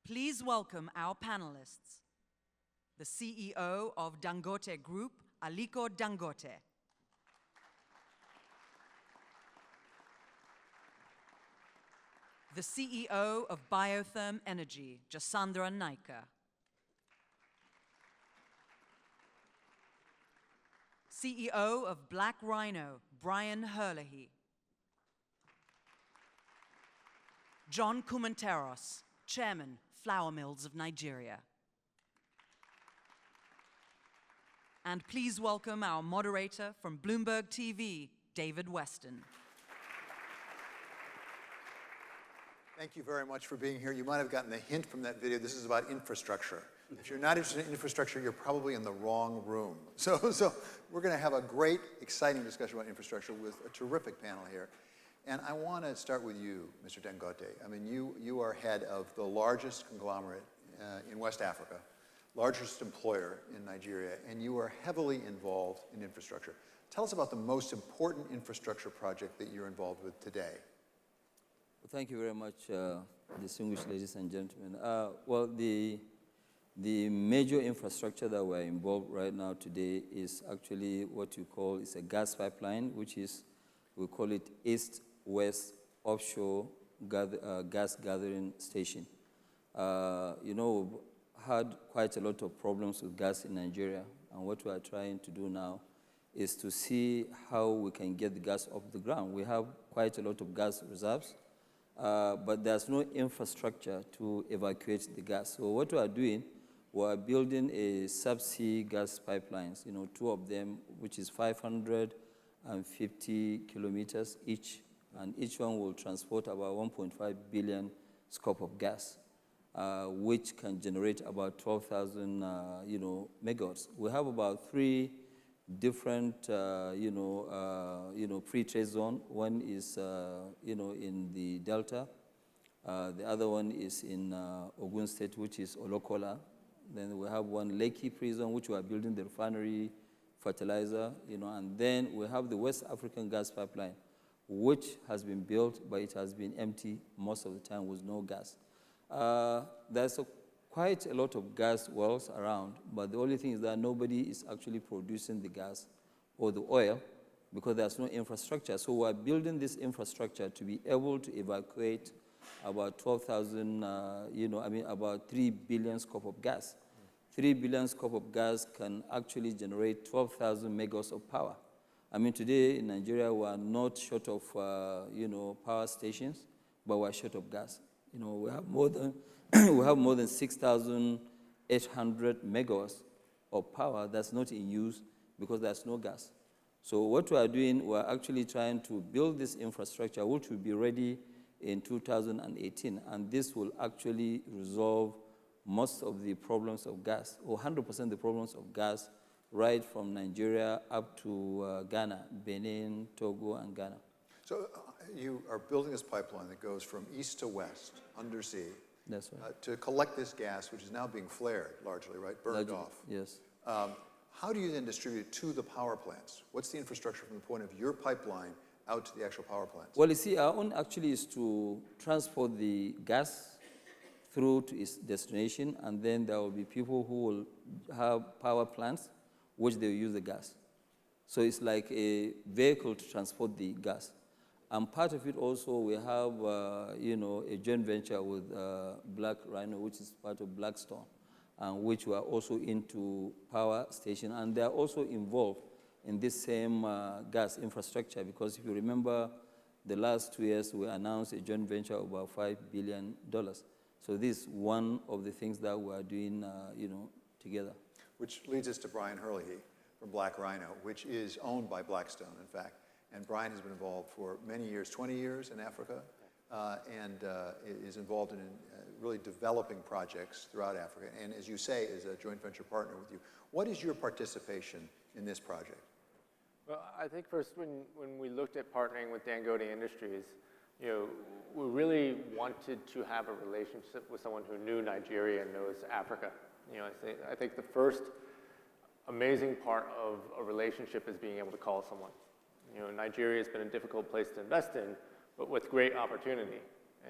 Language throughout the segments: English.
Please welcome our panelists, the CEO of Dangote Group, Aliko Dangote. The CEO of BioTherm Energy, Jasandra Nyker. CEO of Black Rhino, Herlihy. John Coumantaros, Chairman, Flour Mills of Nigeria. And please welcome our moderator from Bloomberg TV, David Westin. Thank you very much for being here. You might have gotten the hint from that video. This is about infrastructure. If you're not interested in infrastructure, you're probably in the wrong room. So we're going to have a great, exciting discussion about infrastructure with a terrific panel here. And I want to start with you, Mr. Dangote. I mean, you are head of the largest conglomerate in West Africa, largest employer in Nigeria, and you are heavily involved in infrastructure. Tell us about the most important infrastructure project that you're involved with today. Well, thank you very much, distinguished ladies and gentlemen. Well, the major infrastructure that we're involved right now today is actually what you call is a gas pipeline, which is, we call it East-West Offshore Gas Gathering Station. You know, we've had quite a lot of problems with gas in Nigeria, and what we are trying to do now is to see how we can get the gas off the ground. We have quite a lot of gas reserves, but there's no infrastructure to evacuate the gas. So what we are doing, we are building a subsea gas pipelines, you know, two of them, which is 550 kilometers each, and each one will transport about 1.5 billion scoop of gas, which can generate about 12,000, megawatts. We have about 3 different, pre-trade zone. One is, in the Delta. The other one is in Ogun State, which is Olokola. Then we have one Lekki pre-zone, which we are building the refinery, fertilizer, and then we have the West African gas pipeline, which has been built, but it has been empty most of the time with no gas. There's quite a lot of gas wells around, but the only thing is that nobody is actually producing the gas or the oil because there's no infrastructure. So we're building this infrastructure to be able to evacuate about 12,000, about 3 billion scoop of gas. 3 billion scoop of gas can actually generate 12,000 megawatts of power. I mean, today in Nigeria, we are not short of, power stations, but we're short of gas. We have more than we have more than 6,800 megawatts of power that's not in use because there's no gas. So what we are doing, we're actually trying to build this infrastructure, which will be ready in 2018, and this will actually resolve most of the problems of gas, or 100% of the problems of gas, right from Nigeria up to Ghana, Benin, Togo, and Ghana. So you are building this pipeline that goes from east to west, undersea, that's right, to collect this gas, which is now being flared largely, right, burned off. Yes. How do you then distribute it to the power plants? What's the infrastructure from the point of your pipeline out to the actual power plants? Well, you see, our own actually is to transport the gas through to its destination, and then there will be people who will have power plants, which they will use the gas. So it's like a vehicle to transport the gas. And part of it also, we have, a joint venture with Black Rhino, which is part of Blackstone, and which we are also into power station. And they are also involved in this same gas infrastructure, because if you remember, the last 2 years, we announced a joint venture of about $5 billion. So this is one of the things that we are doing, together. Which leads us to Brian Herlihy from Black Rhino, which is owned by Blackstone, in fact. And Brian has been involved for many years, 20 years in Africa, and is involved in really developing projects throughout Africa. And as you say, is a joint venture partner with you. What is your participation in this project? Well, I think first when we looked at partnering with Dangote Industries, we really wanted to have a relationship with someone who knew Nigeria and knows Africa. I think the first amazing part of a relationship is being able to call someone. Nigeria has been a difficult place to invest in, but with great opportunity.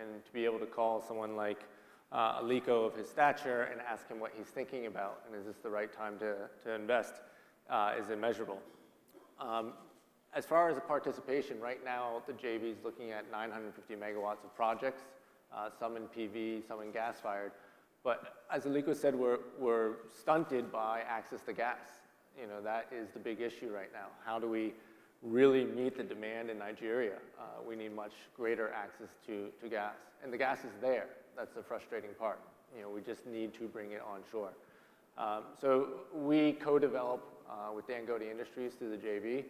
And to be able to call someone like Aliko of his stature and ask him what he's thinking about, and is this the right time to invest, is immeasurable. As far as the participation, right now the JV is looking at 950 megawatts of projects, some in PV, some in gas-fired. But as Aliko said, we're stunted by access to gas. You know, that is the big issue right now. How do we really meet the demand in Nigeria? We need much greater access to gas. And the gas is there. That's the frustrating part. You know, we just need to bring it onshore. So we co-develop with Dangote Industries through the JV,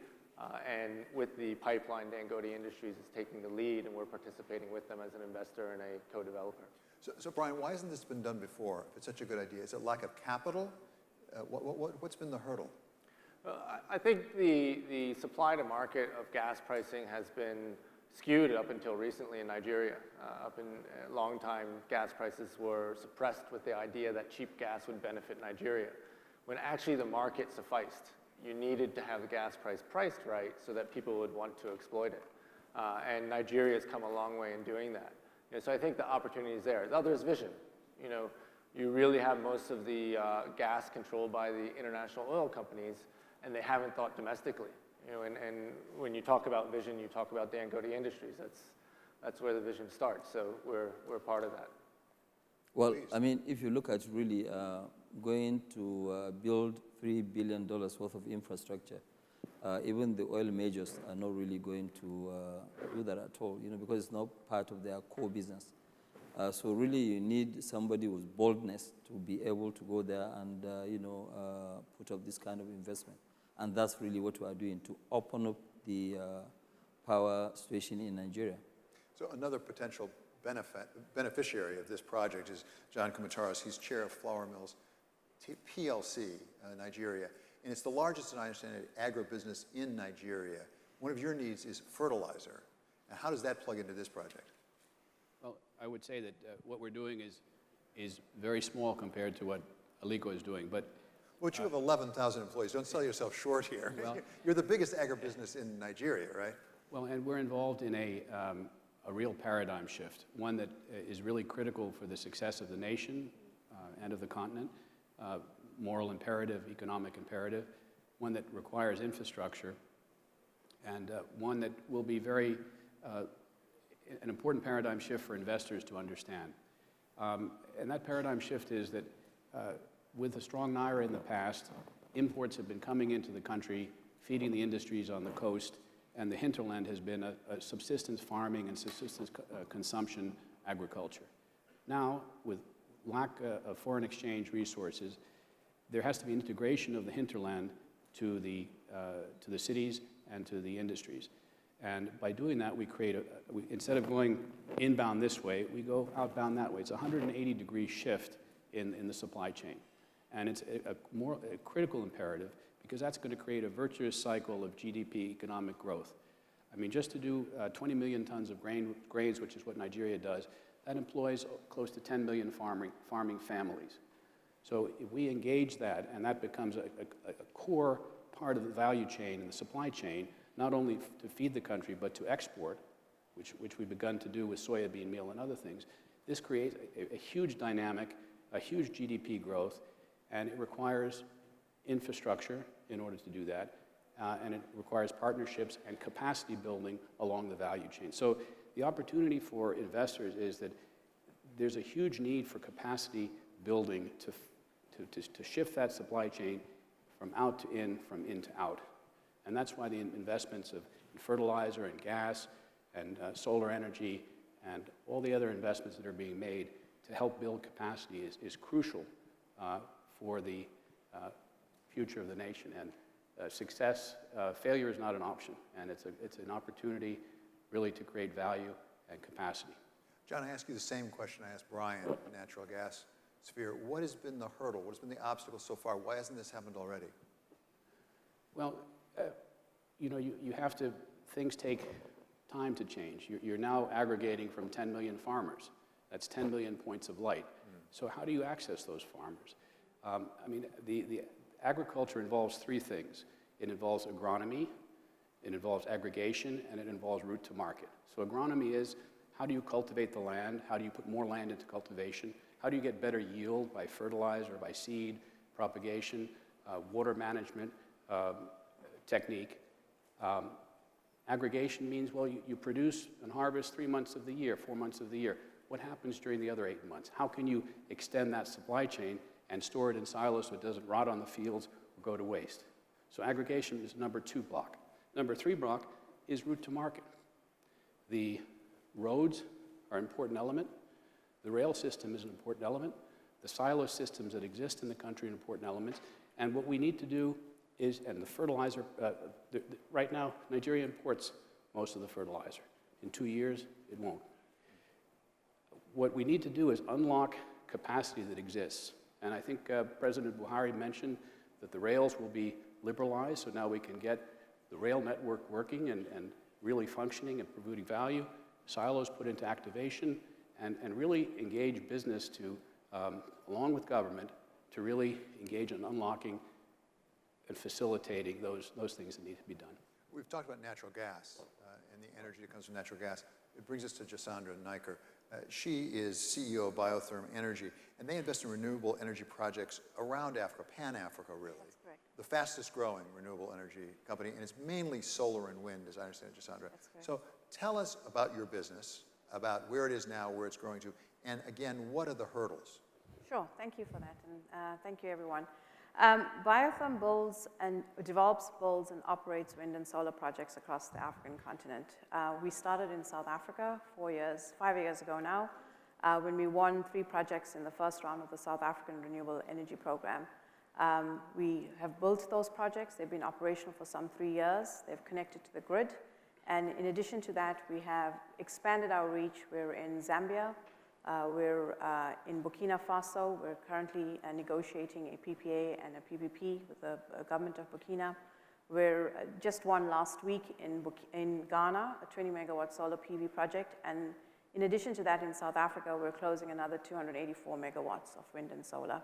and with the pipeline, Dangote Industries is taking the lead, and we're participating with them as an investor and a co-developer. So Brian, why hasn't this been done before? If it's such a good idea, is it lack of capital? What's been the hurdle? I think the supply to market of gas pricing has been skewed up until recently in Nigeria. Up in a long time, gas prices were suppressed with the idea that cheap gas would benefit Nigeria, when actually the market sufficed. You needed to have the gas price priced right so that people would want to exploit it. And Nigeria has come a long way in doing that. And so I think the opportunity is there. The other is vision. You know, you really have most of the gas controlled by the international oil companies, and they haven't thought domestically. You know, and when you talk about vision, you talk about Dangote Industries. That's where the vision starts. So we're part of that. Well, I mean, if you look at really going to build $3 billion worth of infrastructure, even the oil majors are not really going to do that at all, you know, because it's not part of their core business. So really you need somebody with boldness to be able to go there and, you know, put up this kind of investment. And that's really what we are doing, to open up the power situation in Nigeria. So another potential beneficiary of this project is John Coumantaros. He's chair of Flour Mills PLC, Nigeria. And it's the largest, and I understand it, agribusiness in Nigeria. One of your needs is fertilizer. And how does that plug into this project? Well, I would say that what we're doing is very small compared to what Aliko is doing. But you have 11,000 employees. Don't sell yourself short here. Well, you're the biggest agribusiness in Nigeria, right? Well, and we're involved in a real paradigm shift, one that is really critical for the success of the nation and of the continent. Moral imperative, economic imperative, one that requires infrastructure, and one that will be very an important paradigm shift for investors to understand. And that paradigm shift is that with a strong Naira in the past, imports have been coming into the country, feeding the industries on the coast, and the hinterland has been a subsistence farming and subsistence consumption agriculture. Now, with lack of foreign exchange resources, there has to be integration of the hinterland to the cities and to the industries. And by doing that, we create instead of going inbound this way, we go outbound that way. It's a 180-degree shift in the supply chain. And it's a critical imperative, because that's going to create a virtuous cycle of GDP economic growth. I mean, just to do 20 million tons of grains, which is what Nigeria does, that employs close to 10 million farming families. So if we engage that, and that becomes a core part of the value chain and the supply chain, not only to feed the country, but to export, which we've begun to do with soybean meal and other things, this creates a huge dynamic, a huge GDP growth, and it requires infrastructure in order to do that, and it requires partnerships and capacity building along the value chain. So the opportunity for investors is that there's a huge need for capacity building to shift that supply chain from out to in, from in to out. And that's why the investments in fertilizer and gas and solar energy and all the other investments that are being made to help build capacity is crucial for the future of the nation. And failure is not an option, and it's an opportunity really to create value and capacity. John, I ask you the same question I asked Brian in the natural gas sphere. What has been the hurdle? What has been the obstacle so far? Why hasn't this happened already? Well, you know, you have to, things take time to change. You're now aggregating from 10 million farmers. That's 10 million points of light. So how do you access those farmers? I mean, the agriculture involves three things. It involves agronomy, it involves aggregation, and it involves route to market. So agronomy is, How do you cultivate the land? How do you put more land into cultivation? How do you get better yield by fertilizer, by seed, propagation, water management technique? Aggregation means, well, you produce and harvest 3 months of the year, 4 months of the year. What happens during the other 8 months? How can you extend that supply chain and store it in silos so it doesn't rot on the fields or go to waste? So aggregation is number 2 block. Number 3 block is route to market. The roads are an important element. The rail system is an important element. The silo systems that exist in the country are important elements. And what we need to do is, and the fertilizer, right now, Nigeria imports most of the fertilizer. In 2 years, it won't. What we need to do is unlock capacity that exists. And I think President Buhari mentioned that the rails will be liberalized, so now we can get the rail network working and really functioning and providing value, silos put into activation, and really engage business to, along with government, to really engage in unlocking and facilitating those things that need to be done. We've talked about natural gas and the energy that comes from natural gas. It brings us to Jasandra Nyker. She is CEO of BioTherm Energy, and they invest in renewable energy projects around Africa, Pan-Africa, really. That's correct. The fastest growing renewable energy company, and it's mainly solar and wind, as I understand it, Jasandra. That's correct. So tell us about your business, about where it is now, where it's growing to, and again, what are the hurdles? Sure, thank you for that, and thank you, everyone. BioTherm builds and develops, builds, and operates wind and solar projects across the African continent. We started in South Africa 5 years ago now, when we won 3 projects in the first round of the South African Renewable Energy Program. We have built those projects. They've been operational for some 3 years. They've connected to the grid. And in addition to that, we have expanded our reach. We're in Zambia. We're in Burkina Faso. We're currently negotiating a PPA and a PPP with the government of Burkina. We're just won last week in Ghana, a 20 megawatt solar PV project. And in addition to that, in South Africa, we're closing another 284 megawatts of wind and solar.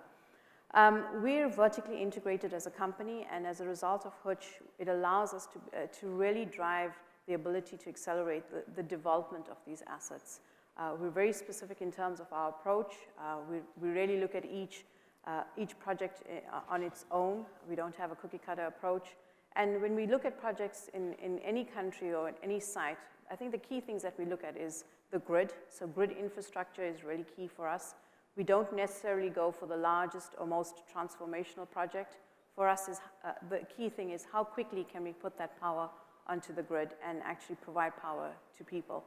We're vertically integrated as a company, and as a result of which, it allows us to really drive the ability to accelerate the development of these assets. We're very specific in terms of our approach. We really look at each project on its own. We don't have a cookie-cutter approach. And when we look at projects in any country or at any site, I think the key things that we look at is the grid. So grid infrastructure is really key for us. We don't necessarily go for the largest or most transformational project. For us, the key thing is how quickly can we put that power onto the grid and actually provide power to people.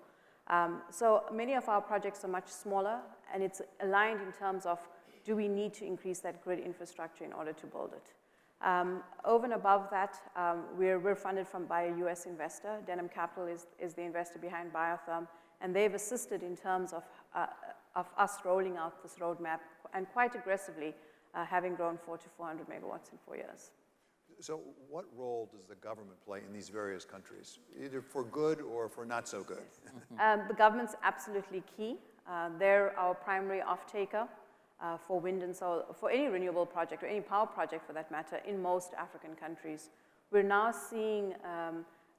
So many of our projects are much smaller, and it's aligned in terms of, do we need to increase that grid infrastructure in order to build it? Over and above that, we're funded by a U.S. investor. Denham Capital is the investor behind BioTherm, and they've assisted in terms of us rolling out this roadmap, and quite aggressively, having grown 400 to 400 megawatts in 4 years. So what role does the government play in these various countries, either for good or for not so good? The government's absolutely key. They're our primary off-taker for wind and solar, for any renewable project or any power project for that matter, in most African countries. We're now seeing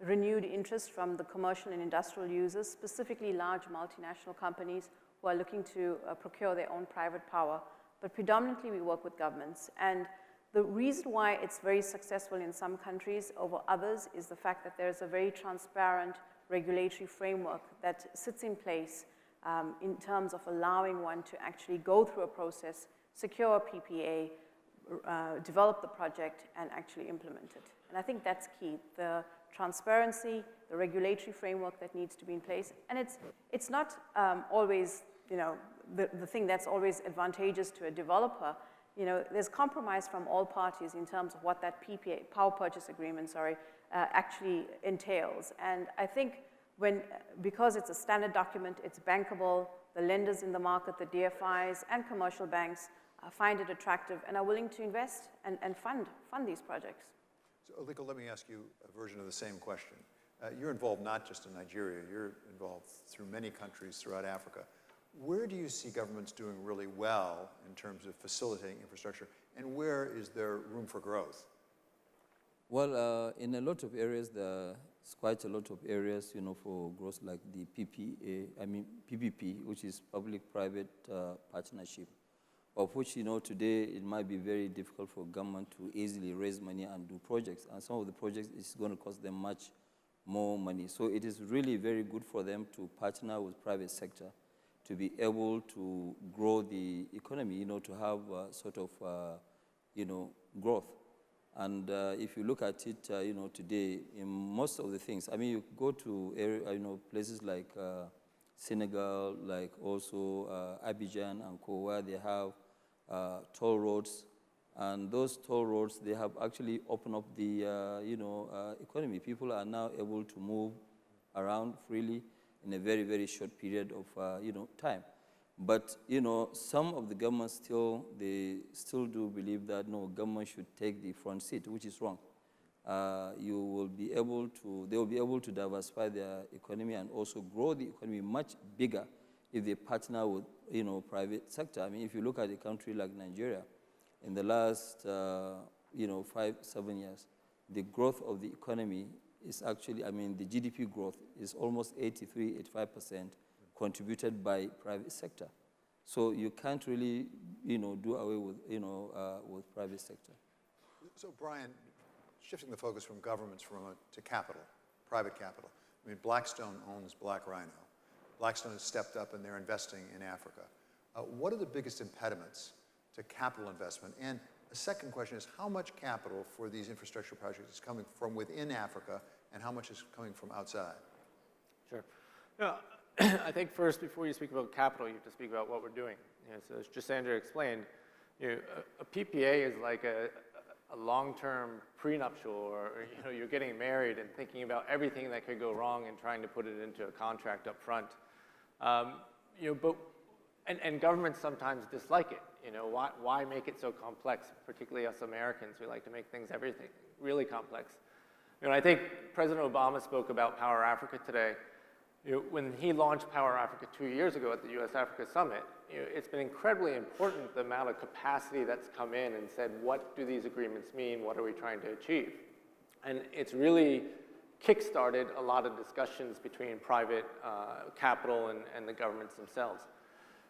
renewed interest from the commercial and industrial users, specifically large multinational companies who are looking to procure their own private power. But predominantly we work with governments. And the reason why it's very successful in some countries over others is the fact that there's a very transparent regulatory framework that sits in place in terms of allowing one to actually go through a process, secure a PPA, develop the project, and actually implement it. And I think that's key, the transparency, the regulatory framework that needs to be in place. And it's not always, the thing that's always advantageous to a developer. There's compromise from all parties in terms of what that PPA, power purchase agreement, actually entails. And I think because it's a standard document, it's bankable, the lenders in the market, the DFIs and commercial banks find it attractive and are willing to invest and fund these projects. So Aliko, let me ask you a version of the same question. You're involved not just in Nigeria, you're involved through many countries throughout Africa. Where do you see governments doing really well in terms of facilitating infrastructure, and where is there room for growth? Well, in a lot of areas, the It's quite a lot of areas, for growth like the PPP, which is public-private partnership, of which, today it might be very difficult for government to easily raise money and do projects. And some of the projects is going to cost them much more money. So it is really very good for them to partner with private sector to be able to grow the economy, to have sort of, growth. And if you look at it, today, in most of the things, you go to area, places like Senegal, like also Abidjan and Co, where they have toll roads, and those toll roads, they have actually opened up the, economy. People are now able to move around freely in a very, very short period of, time. But, some of the governments they still do believe that, no, government should take the front seat, which is wrong. They will be able to diversify their economy and also grow the economy much bigger if they partner with, private sector. If you look at a country like Nigeria, in the last, 5-7 years, the growth of the economy is actually, the GDP growth is almost 83-85% contributed by private sector. So you can't really, do away with, with private sector. So Brian, shifting the focus from governments to capital, private capital. Blackstone owns Black Rhino. Blackstone has stepped up and they're investing in Africa. What are the biggest impediments to capital investment? And the second question is, how much capital for these infrastructure projects is coming from within Africa and how much is coming from outside? Sure. I think first, before you speak about capital, you have to speak about what we're doing. So as Jasandra explained, a PPA is like a long-term prenuptial, or you're getting married and thinking about everything that could go wrong and trying to put it into a contract up front. And governments sometimes dislike it. Why make it so complex? Particularly us Americans, we like to make everything really complex. I think President Obama spoke about Power Africa today. When he launched Power Africa 2 years ago at the U.S. Africa Summit, it's been incredibly important, the amount of capacity that's come in and said, what do these agreements mean? What are we trying to achieve? And it's really kick-started a lot of discussions between private capital and the governments themselves.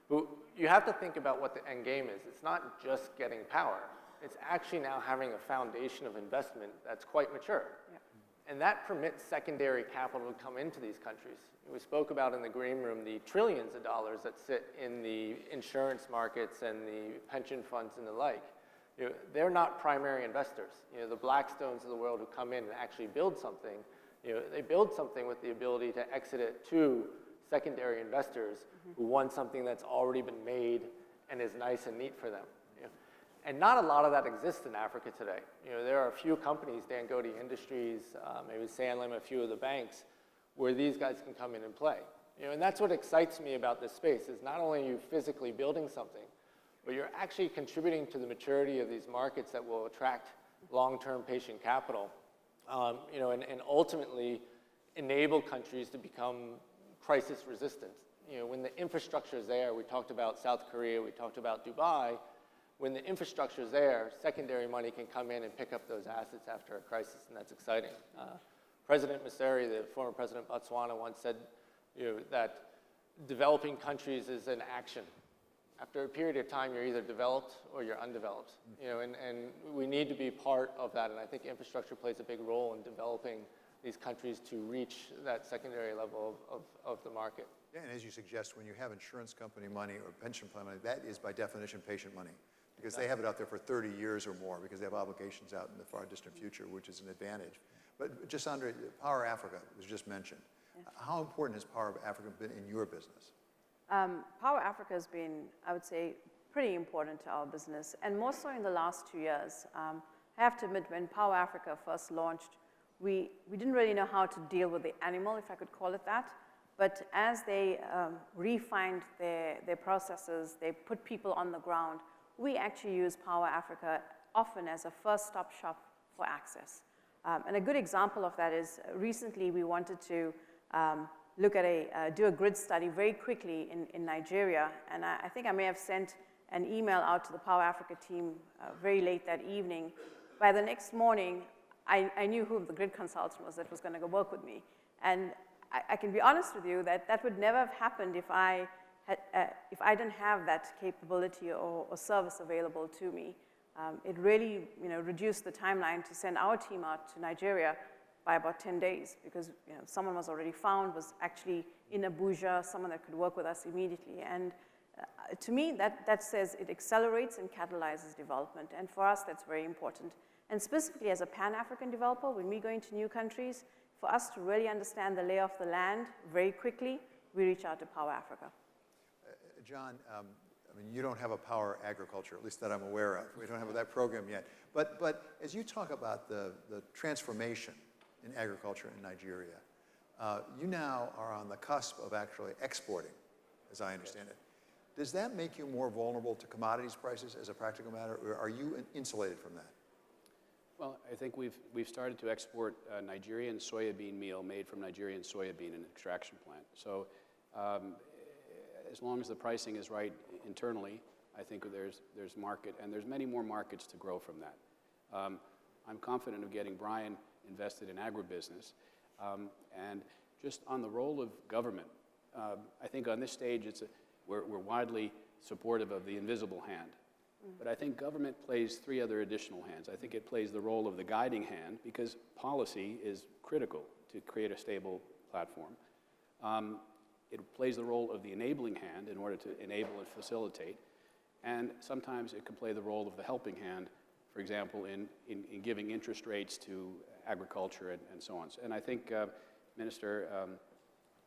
But you have to think about what the end game is. It's not just getting power. It's actually now having a foundation of investment that's quite mature. Yep. And that permits secondary capital to come into these countries. We spoke about in the green room the trillions of dollars that sit in the insurance markets and the pension funds and the like. They're not primary investors. The Blackstones of the world who come in and actually build something, they build something with the ability to exit it to secondary investors who want something that's already been made and is nice and neat for them. And not a lot of that exists in Africa today. There are a few companies, Dangote Industries, maybe Sanlam, a few of the banks, where these guys can come in and play. And that's what excites me about this space, is not only are you physically building something, but you're actually contributing to the maturity of these markets that will attract long-term patient capital, and ultimately enable countries to become crisis resistant. When the infrastructure is there, we talked about South Korea, we talked about Dubai. When the infrastructure is there, secondary money can come in and pick up those assets after a crisis, and that's exciting. President Masari, the former president of Botswana, once said that developing countries is an action. After a period of time, you're either developed or you're undeveloped. And we need to be part of that, and I think infrastructure plays a big role in developing these countries to reach that secondary level of the market. Yeah, and as you suggest, when you have insurance company money or pension plan money, that is by definition patient money, because they have it out there for 30 years or more because they have obligations out in the far distant future, which is an advantage. But Jasandra, Power Africa was just mentioned. Yes. How important has Power Africa been in your business? Power Africa has been, I would say, pretty important to our business, and more so in the last 2 years. I have to admit, when Power Africa first launched, we didn't really know how to deal with the animal, if I could call it that. But as they refined their processes, they put people on the ground, we actually use Power Africa often as a first-stop shop for access. And a good example of that is recently we wanted to look at do a grid study very quickly in Nigeria. And I think I may have sent an email out to the Power Africa team very late that evening. By the next morning, I knew who the grid consultant was that was going to go work with me. And I can be honest with you that that would never have happened if I didn't have that capability or service available to me. It really, reduced the timeline to send our team out to Nigeria by about 10 days because, someone was already found, was actually in Abuja, someone that could work with us immediately. And to me, that says it accelerates and catalyzes development. And for us, that's very important. And specifically as a Pan-African developer, when we go into new countries, for us to really understand the lay of the land very quickly, we reach out to Power Africa. John, I mean, you don't have a power agriculture, at least that I'm aware of. We don't have that program yet. But as you talk about the transformation in agriculture in Nigeria, you now are on the cusp of actually exporting, as I understand it. Does that make you more vulnerable to commodities prices as a practical matter, or are you insulated from that? Well, I think we've started to export Nigerian soybean meal made from Nigerian soybean in an extraction plant. So as long as the pricing is right internally, I think there's market, and there's many more markets to grow from that. I'm confident of getting Brian invested in agribusiness. And just on the role of government, I think on this stage we're widely supportive of the invisible hand. But I think government plays three other additional hands. I think it plays the role of the guiding hand because policy is critical to create a stable platform. It plays the role of the enabling hand in order to enable and facilitate. And sometimes it can play the role of the helping hand, for example, in giving interest rates to agriculture and so on. And I think Minister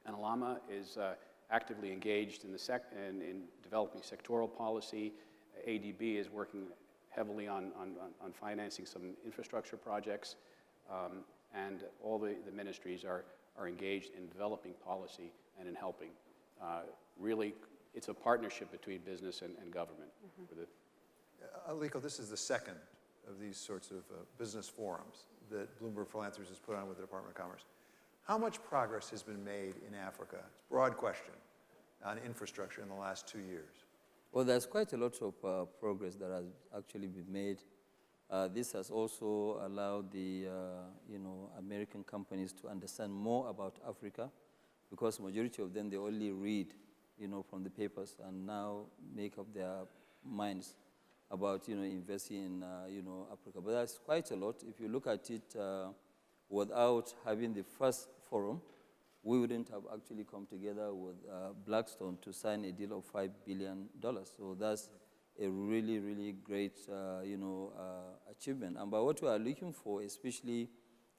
Analama is actively engaged in developing sectoral policy. ADB is working heavily on financing some infrastructure projects, and all the ministries are engaged in developing policy and in helping. Really, it's a partnership between business and government. Aliko, this is the second of these sorts of business forums that Bloomberg Philanthropies has put on with the Department of Commerce. How much progress has been made in Africa? It's a broad question on infrastructure in the last 2 years. Well, there's quite a lot of progress that has actually been made. This has also allowed the American companies to understand more about Africa, because majority of them, they only read from the papers and now make up their minds about investing in Africa. But that's quite a lot. If you look at it, without having the first forum, we wouldn't have actually come together with Blackstone to sign a deal of $5 billion. So that's a really, really great, achievement. And by what we are looking for, especially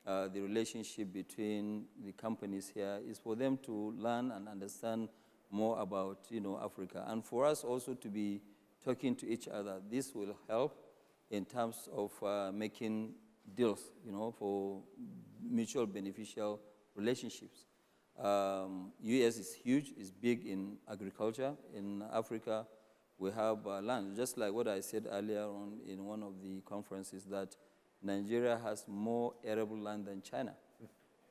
the relationship between the companies here, is for them to learn and understand more about, Africa. And for us also to be talking to each other. This will help in terms of making deals, for mutual beneficial relationships. U.S. is huge, it's big in agriculture. In Africa, we have land. Just like what I said earlier on in one of the conferences, that Nigeria has more arable land than China.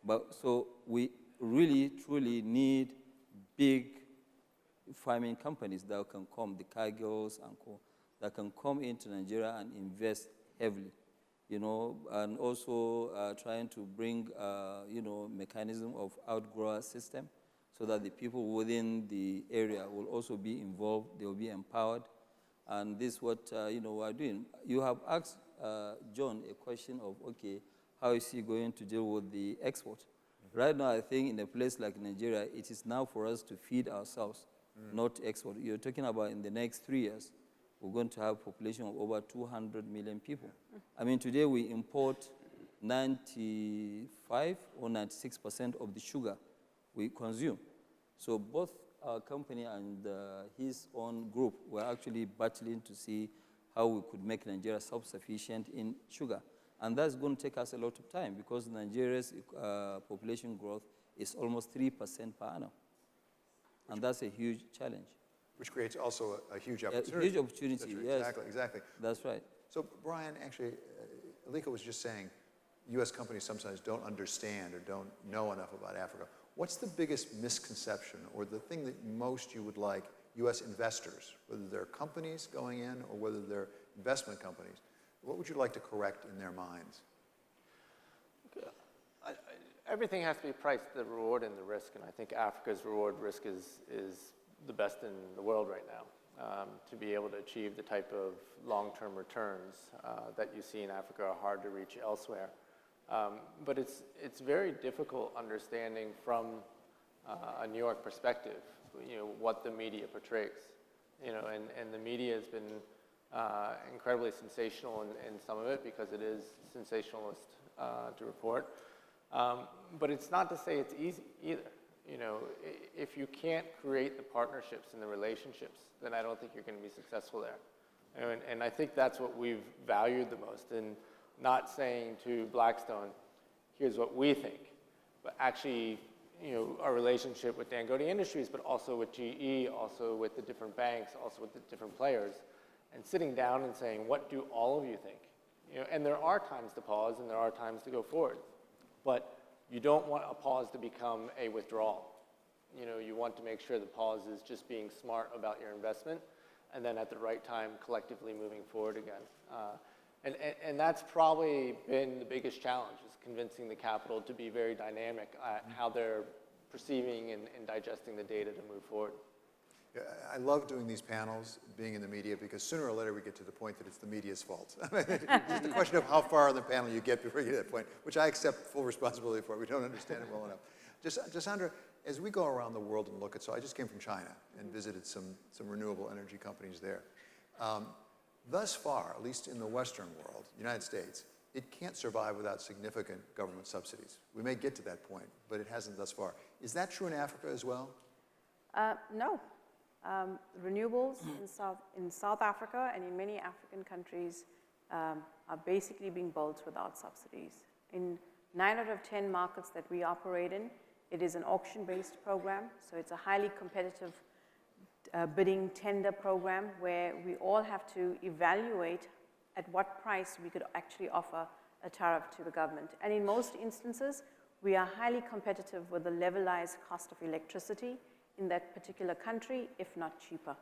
But so we really, truly need big farming companies that can come, the Cargills and co, that can come into Nigeria and invest heavily. And also trying to bring, mechanism of outgrower system so that the people within the area will also be involved, they will be empowered. And this is what, we are doing. You have asked John a question of, okay, how is he going to deal with the export? Right now, I think in a place like Nigeria, it is now for us to feed ourselves, not export. You're talking about in the next 3 years, we're going to have a population of over 200 million people. I mean, today we import 95 or 96% of the sugar we consume. So both our company and his own group were actually battling to see how we could make Nigeria self-sufficient in sugar. And that's going to take us a lot of time because Nigeria's population growth is almost 3% per annum. And that's a huge challenge. Which creates also a huge opportunity. A huge opportunity, yes. Exactly. That's right. So, Brian, actually, Aliko was just saying U.S. companies sometimes don't understand or don't know enough about Africa. What's the biggest misconception or the thing that most you would like U.S. investors, whether they're companies going in or whether they're investment companies, what would you like to correct in their minds? everything has to be priced, the reward and the risk, and I think Africa's reward risk is the best in the world right now. To be able to achieve the type of long-term returns that you see in Africa are hard to reach elsewhere. But it's very difficult understanding from a New York perspective, what the media portrays. And the media has been incredibly sensational in some of it because it is sensationalist to report. But it's not to say it's easy either. If you can't create the partnerships and the relationships, then I don't think you're going to be successful there. And I think that's what we've valued the most, in not saying to Blackstone, here's what we think, but actually, our relationship with Dangote Industries, but also with GE, also with the different banks, also with the different players, and sitting down and saying, what do all of you think? And there are times to pause and there are times to go forward, but you don't want a pause to become a withdrawal. You want to make sure the pause is just being smart about your investment, and then at the right time, collectively moving forward again. And that's probably been the biggest challenge, is convincing the capital to be very dynamic at how they're perceiving and digesting the data to move forward. Yeah, I love doing these panels, being in the media, because sooner or later we get to the point that it's the media's fault. It's just a question of how far on the panel you get before you get to that point, which I accept full responsibility for. We don't understand it well enough. Jasandra, as we go around the world and look at, so I just came from China and visited some renewable energy companies there. Thus far, at least in the Western world, United States, it can't survive without significant government subsidies. We may get to that point, but it hasn't thus far. Is that true in Africa as well? No. Renewables in South Africa and in many African countries are basically being built without subsidies. In 9 out of 10 markets that we operate in, it is an auction-based program, so it's a highly competitive bidding tender program where we all have to evaluate at what price we could actually offer a tariff to the government. And in most instances, we are highly competitive with the levelized cost of electricity in that particular country, if not cheaper.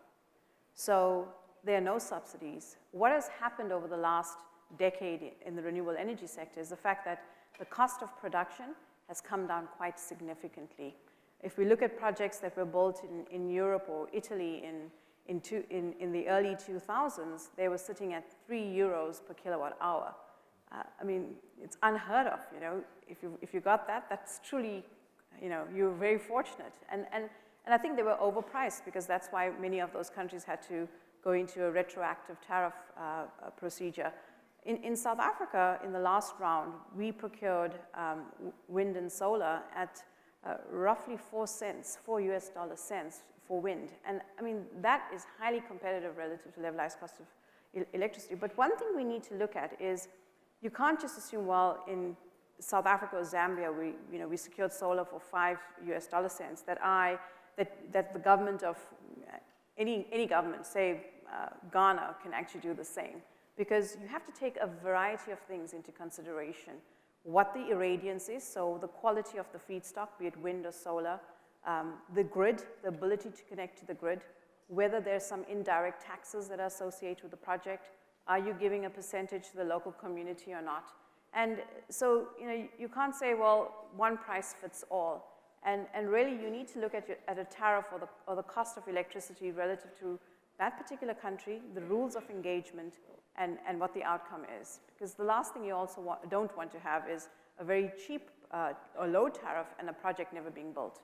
So there are no subsidies. What has happened over the last decade in the renewable energy sector is the fact that the cost of production has come down quite significantly. If we look at projects that were built in Europe or Italy in the early 2000s, they were sitting at €3 per kilowatt hour. I mean, it's unheard of, If you got that, that's truly, you're very fortunate. And I think they were overpriced because that's why many of those countries had to go into a retroactive tariff procedure. In South Africa, in the last round, we procured wind and solar at roughly 4 US dollar cents for wind. And I mean, that is highly competitive relative to levelized cost of electricity. But one thing we need to look at is you can't just assume, well, in South Africa or Zambia, we secured solar for 5 US dollar cents, that the government of any government, say Ghana, can actually do the same. Because you have to take a variety of things into consideration. What the irradiance is, so the quality of the feedstock, be it wind or solar, the grid, the ability to connect to the grid, whether there's some indirect taxes that are associated with the project, are you giving a percentage to the local community or not? And so, you can't say, well, one price fits all. And really, you need to look at a tariff or the cost of electricity relative to that particular country, the rules of engagement, and what the outcome is. Because the last thing you also don't want to have is a very cheap or low tariff and a project never being built.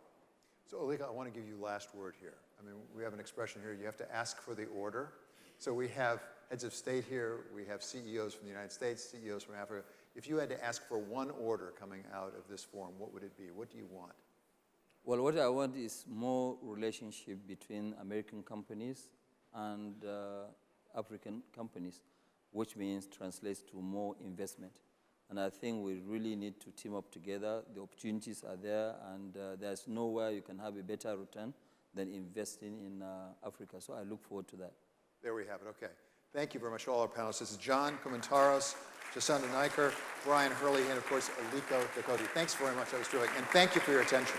So Aliko, I want to give you last word here. I mean, we have an expression here, you have to ask for the order. So we have heads of state here, we have CEOs from the United States, CEOs from Africa. If you had to ask for one order coming out of this forum, what would it be? What do you want? Well, what I want is more relationship between American companies and African companies, which means translates to more investment. And I think we really need to team up together. The opportunities are there, and there's nowhere you can have a better return than investing in Africa. So I look forward to that. There we have it. Okay. Thank you very much to all our panelists. This is John Coumantaros, Jasandra Nyker, Brian Herlihy, and of course, Aliko Dangote. Thanks very much. That was terrific. And thank you for your attention.